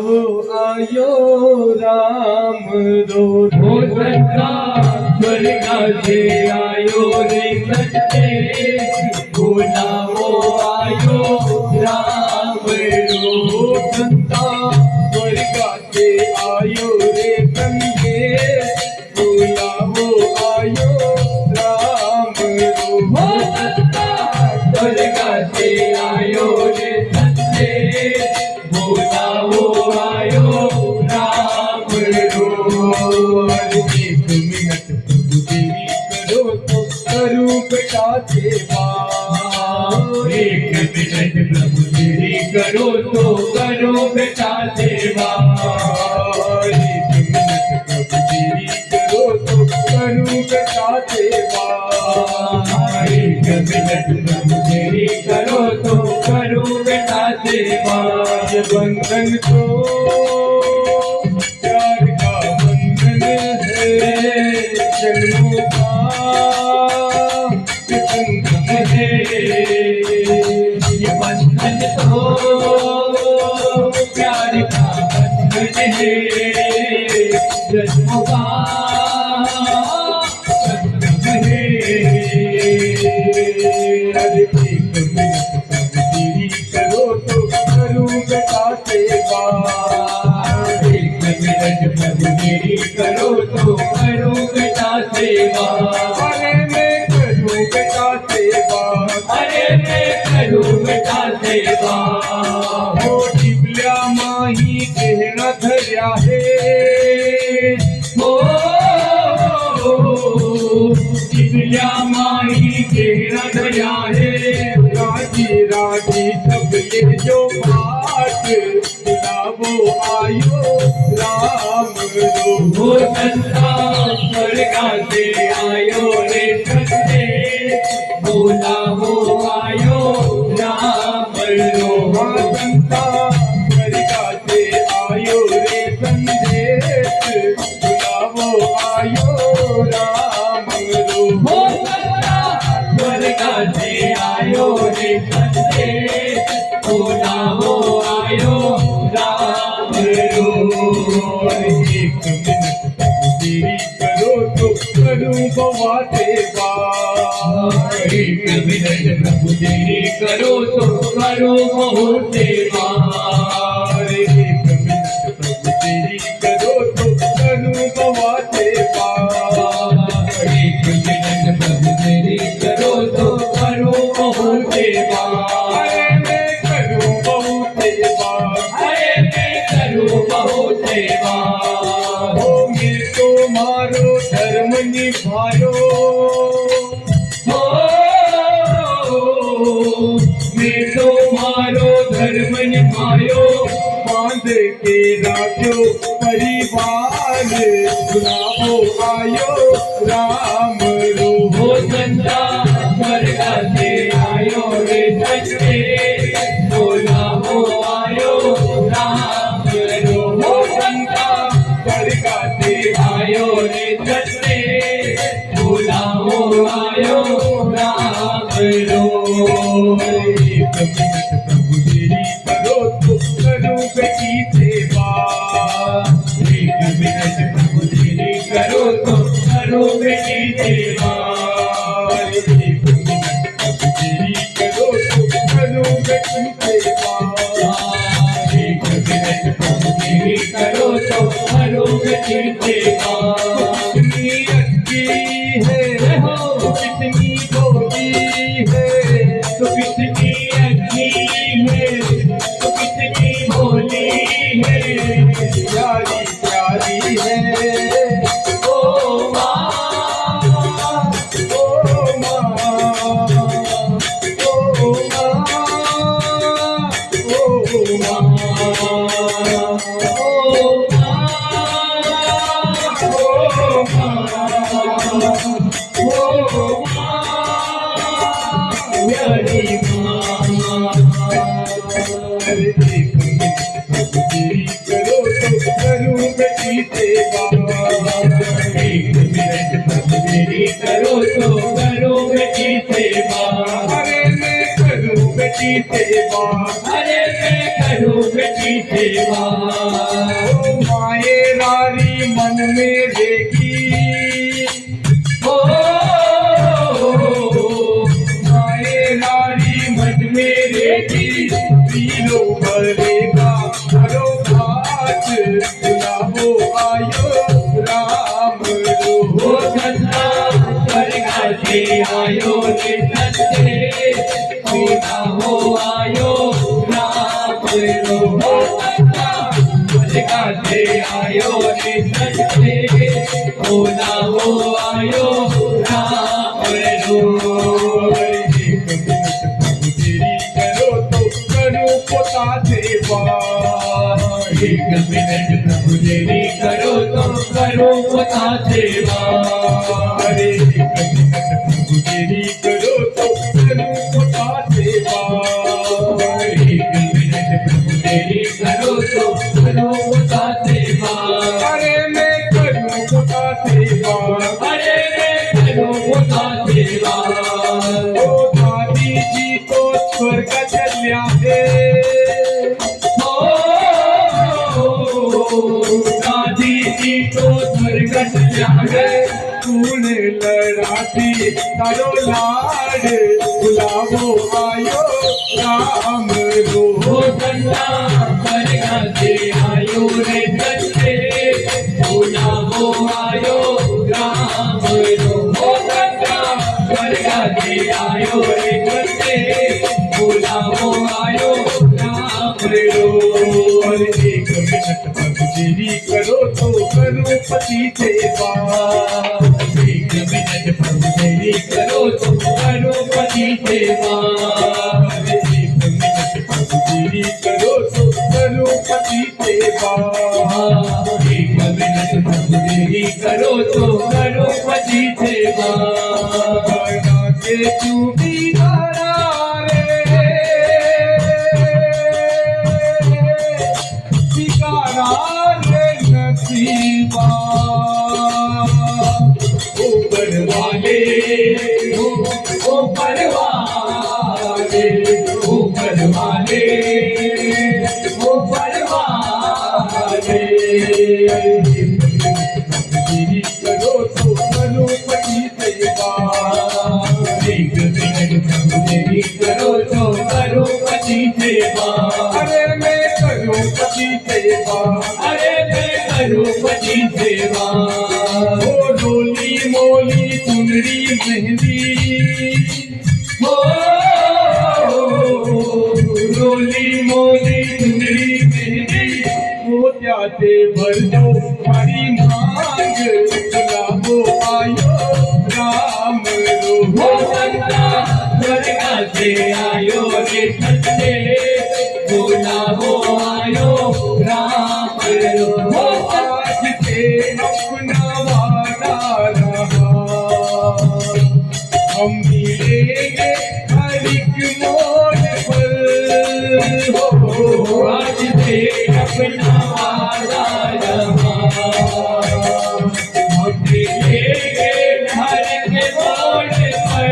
बुलावो आयो राम रो हो संता स्वर्गा से आयो रे संदेश बुलावो आयो राम रो संता स्वर्गा से आयो रे संदेश बुलावो आयो राम रो हो संता स्वर्गा से आयो रे संदेश बुलावो आयो राम रो एक मिनट प्रभु देरी करो तो करूं बेटा सेवा एक मिनट प्रभु तेरी करो तो करो बेटा सेवा एक मिनट प्रभु देरी करो तो करूं बेटा सेवा एक मिनट प्रभु तेरी करो तो करो बेटा सेवा ये बंधन तो प्यार का बंधन है जन्मों का बंधन है ये बंधन तो प्यार का बंधन है जन्मों का बंधन है अरे एक मिनट प्रभु तेरी करो तो करूं बेटा सेवा एक मिनट प्रभु तेरी करो तो करो बेटा सेवा अरे मैं करूं बेटा सेवा अरे मैं करूं बेटा सेवा हो टिबल्या माही कहना धर्या है हो दिव्या माई केरा दया है राजी राजी सब ये जो बात बुलावो आयो राम रो हो संता स्वर्गा से आयो रे संदेश बोला हो आयो राम रो संता स्वर्गा से आयो रे संदेश बुलावो आयो राम रो हो संता स्वर्गा से आयो रे संदेश बोला हो आयो राम रो एक मिनट प्रभु देरी करो तो करूं बवा सेवा एक मिनट प्रभु तेरी करो तो करो बहुत सेवा अरे एक मिनट प्रभु देरी करो तो करूं बवा सेवा एक मिनट प्रभु तेरी करो तो करो बहुत सेवा अरे मैं करूं बहु सेवा अरे मैं करूं बहुत सेवा हो मैं तो मारो धर्म निभायो हो मैं तो मारो धर्म निभायो बांध के राखो परिवार बुलावो आयो राम रो हो संता स्वर्गा से आयो रे संदेश बोला हो आयो राम रो हो संता स्वर्गा से आयो रे संदेश बोला हो आयो राम रो एक मिनट प्रभु देरी करो तो करूं बेटी सेवा एक मिनट प्रभु तेरी करो तो करो बेटी सेवा एक मिनट प्रभु देरी करो तो करूं बेटी सेवा एक मिनट प्रभु तेरी करो तो करो बेटी सेवा कितनी अच्छी है हो कितनी भोगी है तो कितनी अच्छी है तो कितनी भोली है प्यारी प्यारी है ओ माँ ओ माँ ओ माँ ओ माँ अरे एक मिनट प्रभु देरी करो तो करूं बेटी सेवा एक मिनट प्रभु तेरी करो तो करो बेटी सेवा अरे मैं करूं बेटी सेवा अरे मैं करूँ बेटी सेवा मेरे की ओ आए नारी मठ मेरे की पीरो भरेगा करो घाट बुलाओ आयो राम रो वो सन्ना स्वर्गा से आयो रे सच्चे होना हो आयो राम रो वो सन्ना स्वर्गा से आयो रे सच्चे होना हो आयो राम रो तेरी करो तो करो पोता सेवा एक मिनट प्रभु तेरी करो तो करो पता सेवा अरे एक मिनट प्रभु तेरी करो तो करो पोता सेवा एक मिनट प्रभु तेरी करो तो करो पता सेवा अरे मैं करूं पोता सेवा अरे मैं करो पता सेवा ओ दादी जी तो स्वर्ग चल्या है दादी जी तो स्वर्ग जागे तून लड़ाती तारो लाड बुलावो आयो राम रो वो सन्ना स्वर्ग से आयो रे सच्चे भोला वो आयो राम रो वो सन्ना स्वर्ग से आयो रे सच्चे भोला वो आयो राम रो और एक मिनट प्रभु तेरी करो तो करो पति सेवा एक मिनट प्रभु तेरी करो तो करो पति सेवा अरे एक मिनट प्रभु तेरी करो तो करो पति सेवा एक मिनट प्रभु तेरी करो तो करो पति सेवा बना के चूड़ीदारा रे शिकारा रे नसीबा ऊपर वाले ऊपर वाले ऊपर वाले ऊपर वाले तेरी करो तो करो पति सेवा एक मिनट प्रभु तेरी करो तो करो पति सेवा अरे मैं करो पति सेवा अरे मैं करूं पति सेवा ओ डोली मोली चुनरी मेहंदी हो रोली मोली चुनरी मेहंदी मोतिया से भर दो हमारी मांग बुलाओ आयो राम रो वो सन्ना स्वर्ग से आयो रे सच्चे भोला वो आयो राम रो वो आज से अपना वादा रहा हम मिलेंगे हर एक मोड़ पर हो आज से अपना वादा रहा हम मिलेंगे हर एक मोड़ पर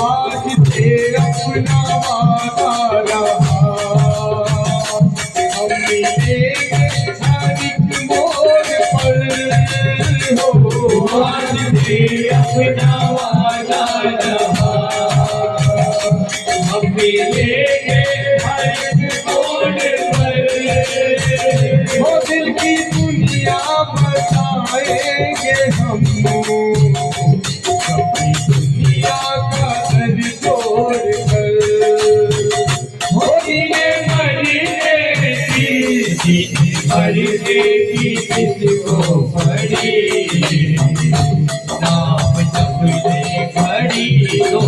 आज से अपना वादा रहा हम मिलेंगे हर एक मोड़ पर हो आज से अपना वादा रहा हम मिलेंगे हर एक मोड़ पर वो दिल की दुनिया बताएंगे हम अपनी दुनिया का दर तोड़ कर होने मरने की मरने की किसको पड़ी नाम जपने खड़ी तो